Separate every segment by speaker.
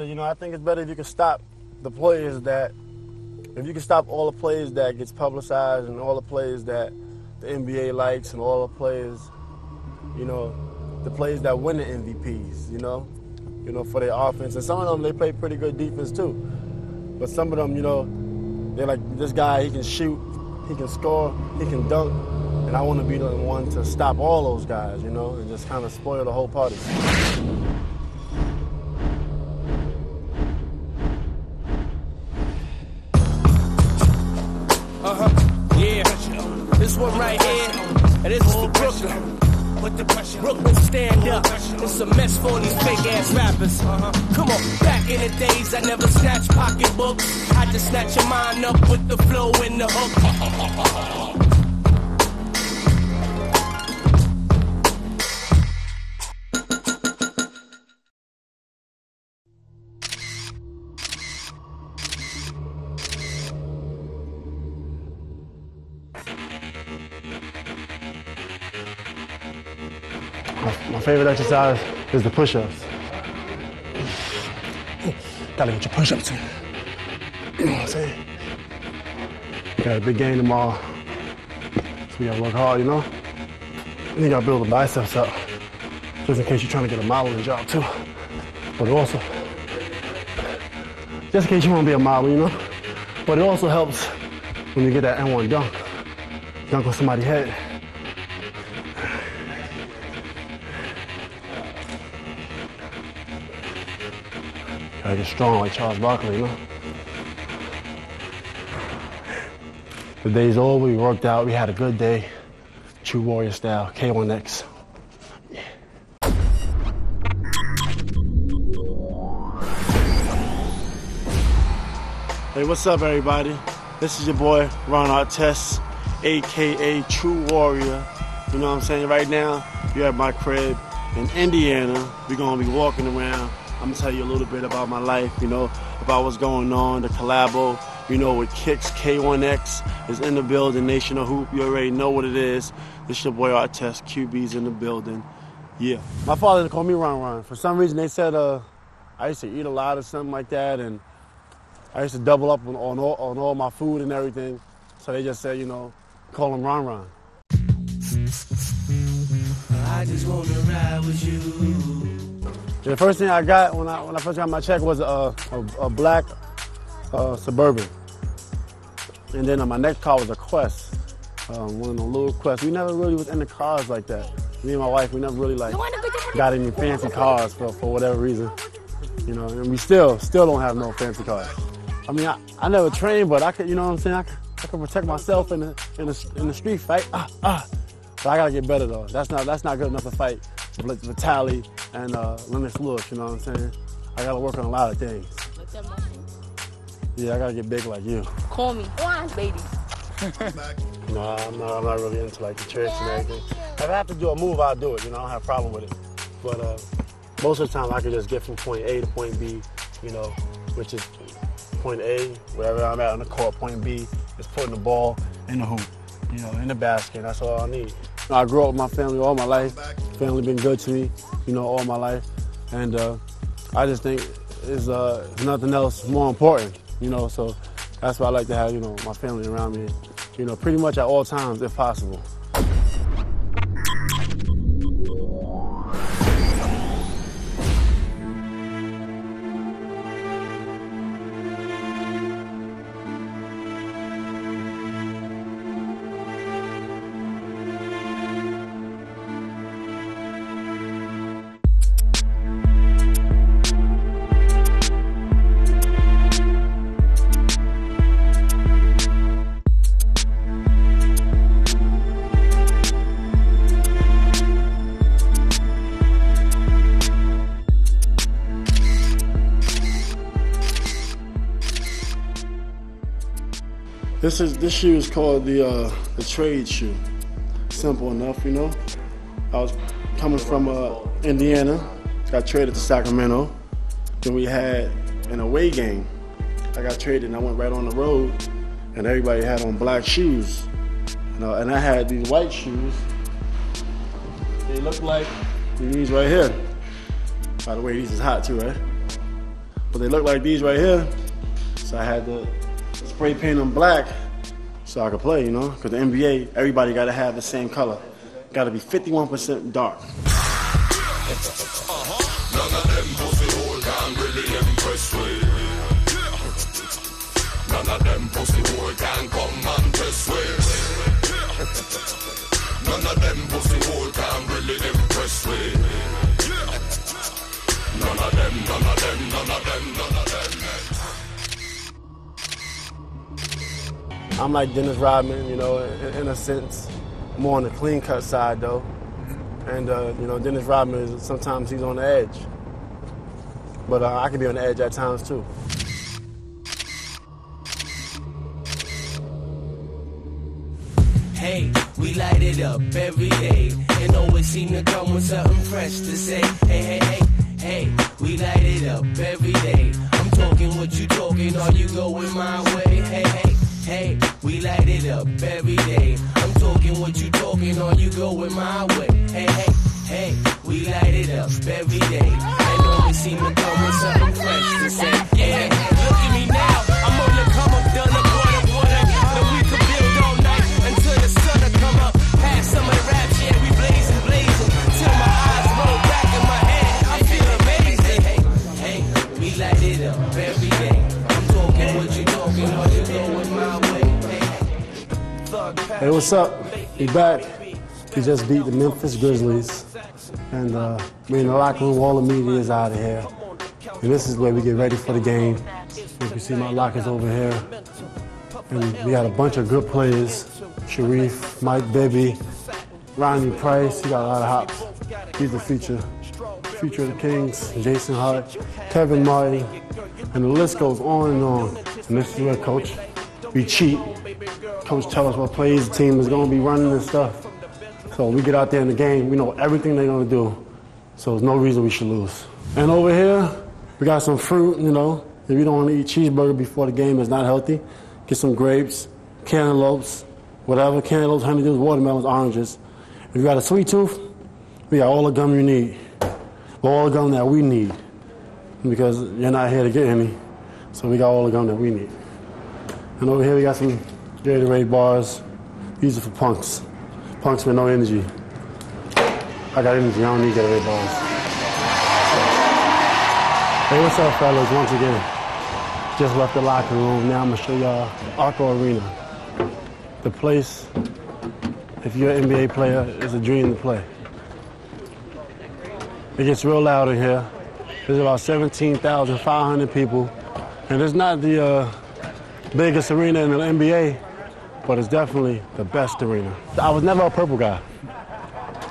Speaker 1: You know, I think it's better if you can stop the players that, if you can stop all the players that gets publicized and all the players that the NBA likes and all the players, you know, the players that win the MVPs, you know, for their offense. And some of them, they play pretty good defense too. But some of them, you know, they're like, this guy, he can shoot, he can score, he can dunk. And I want to be the one to stop all those guys, you know, and just kind of spoil the whole party.
Speaker 2: Yeah, this one right here, and this is for Brooklyn. Brooklyn, stand up. It's a mess for these fake ass rappers. Come on, back in the days, I never snatched pocketbooks. I just snatch your mind up with the flow and the hook.
Speaker 1: My favorite exercise is the push-ups. Gotta get your push-ups in. You know what I'm saying? Got a big game tomorrow, so we gotta work hard, you know? And you gotta build the biceps up, just in case you're trying to get a modeling job too. But also, just in case you wanna be a model, you know? But it also helps when you get that N1 dunk on somebody's head. Gotta get strong like Charles Barkley, you know? The day's over, we worked out, we had a good day. True warrior style, K1X. Yeah. Hey, what's up everybody? This is your boy, Ron Artest, AKA True Warrior. You know what I'm saying? Right now, you're at my crib in Indiana. We're gonna be walking around. I'm gonna tell you a little bit about my life, you know, about what's going on, the collabo, you know, with Kicks, K1X is in the building, Nation of Hoop, you already know what it is. This your boy Artest, QB's in the building, yeah. My father called me Ron. For some reason they said I used to eat a lot or something like that, and I used to double up on all my food and everything. So they just said, you know, call him Ron.
Speaker 2: I just wanna ride with you.
Speaker 1: The first thing I got when I first got my check was a black Suburban. And then my next car was a Quest, one of the little Quests. We never really was into cars like that. Me and my wife, we never really got any fancy cars for whatever reason. You know, and we still don't have no fancy cars. I mean, I never trained, but I could, you know what I'm saying? I could protect myself in the street fight. But I gotta get better though. That's not good enough to fight Vitali and Lennox Lewis, you know what I'm saying? I gotta work on a lot of things. Yeah, I gotta get big like you.
Speaker 3: Call me, baby.
Speaker 1: No, I'm not really into like the tricks and everything. If I have to do a move, I'll do it, you know, I don't have a problem with it. But most of the time I can just get from point A to point B, you know, which is point A, wherever I'm at on the court, point B is putting the ball in the hoop, you know, in the basket, that's all I need. I grew up with my family all my life. Family been good to me, you know, all my life. And I just think there's nothing else more important, you know, so that's why I like to have, you know, my family around me, you know, pretty much at all times if possible. This shoe is called the trade shoe. Simple enough, you know. I was coming from Indiana, got traded to Sacramento. Then we had an away game. I got traded and I went right on the road, and everybody had on black shoes. You know, and I had these white shoes. They look like these right here. By the way, these is hot too, right? but they look like these right here. So I had to spray paint them black so I could play, you know? Because the NBA, everybody got to have the same color. Got to be 51% dark.
Speaker 3: None of them pussy hole can really impress me. None of them pussy hole can come and test me. None of them pussy hole can really impress me. None of them, none of them, none of them, none of them.
Speaker 1: I'm like Dennis Rodman, you know, in a sense, more on the clean cut side though. And you know, Dennis Rodman is sometimes he's on the edge, but I can be on the edge at times too.
Speaker 2: Hey, we light it up every day, and always seem to come with something fresh to say. Hey, hey, hey, hey, we light it up every day. I'm talking what you talking, are you going my way? Hey, hey, hey, we light it up every day. I'm talking what you talking, are you going my way? Hey, hey, hey, we light it up every day, and always seem to come with something fresh to say. Yeah, look at me now, I'm on the come up, done up, what up, and we could build all night until the sun will come up. Past some of the raps, yeah, we blazing, blazing, till my eyes roll back in my head. I feel amazing. Hey, hey, we light it up every day. I'm talking what you talking, or you going my way.
Speaker 1: Hey, what's up? We back. We just beat the Memphis Grizzlies. And we're in the locker room, all the media is out of here. And this is where we get ready for the game. You can see my lockers over here. And we got a bunch of good players. Sharif, Mike Bibby, Ronnie Price, he got a lot of hops. He's the future of the Kings, Jason Hart, Kevin Martin, and the list goes on and on. And this is where Coach, we cheat. Coach tell us what plays the team is gonna be running and stuff. So we get out there in the game, we know everything they're gonna do. So there's no reason we should lose. And over here, we got some fruit, you know. If you don't wanna eat cheeseburger before the game, it's not healthy. Get some grapes, cantaloupes, whatever, cantaloupes, honeydews, watermelons, oranges. If you got a sweet tooth, we got all the gum you need. All the gum that we need. Because you're not here to get any. So we got all the gum that we need. And over here we got some Gatorade bars. These are for punks. Punks with no energy. I got energy, I don't need Gatorade bars. Hey, what's up, fellas? Once again, just left the locker room. Now I'm gonna show y'all Arco Arena. The place, if you're an NBA player, is a dream to play. It gets real loud in here. There's about 17,500 people. And it's not the biggest arena in the NBA, but it's definitely the best arena. I was never a purple guy.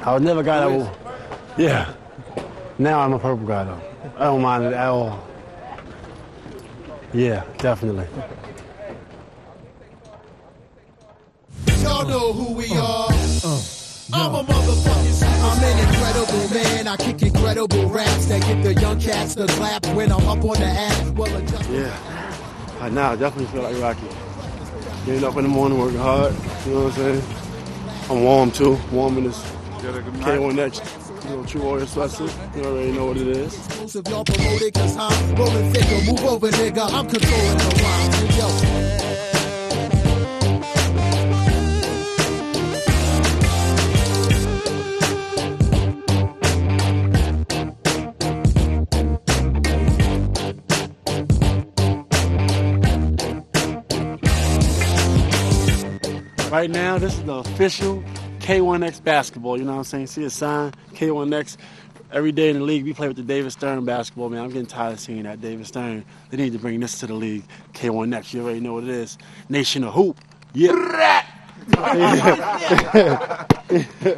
Speaker 1: I was never a guy that was, yeah. Now I'm a purple guy though. I don't mind it at all. Yeah, definitely.
Speaker 4: Y'all know who we are. I'm a motherfucking I'm an incredible man. I kick incredible raps that get the young cats to clap when I'm up on the app. Well,
Speaker 1: yeah. Right now, I definitely feel like Rocky. Getting up in the morning, working hard, you know what I'm saying? I'm warm too, warm in this K1X, you know, True Warrior sweatshirt. You already know what it is.
Speaker 4: Exclusive, y'all promoted cause I'm rolling thicker. Move over, nigga, I'm controlling the rhymes. Yo.
Speaker 1: Right now, this is the official K1X basketball, you know what I'm saying? See a sign, K1X. Every day in the league, we play with the David Stern basketball, man. I'm getting tired of seeing that David Stern. They need to bring this to the league, K1X. You already know what it is. Nation of Hoop. Yeah.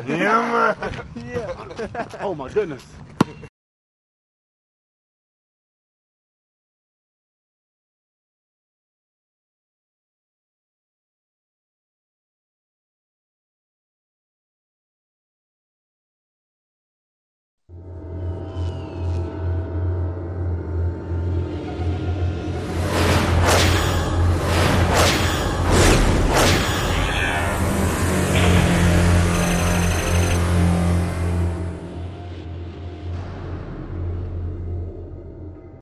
Speaker 1: Yeah. Oh, my goodness.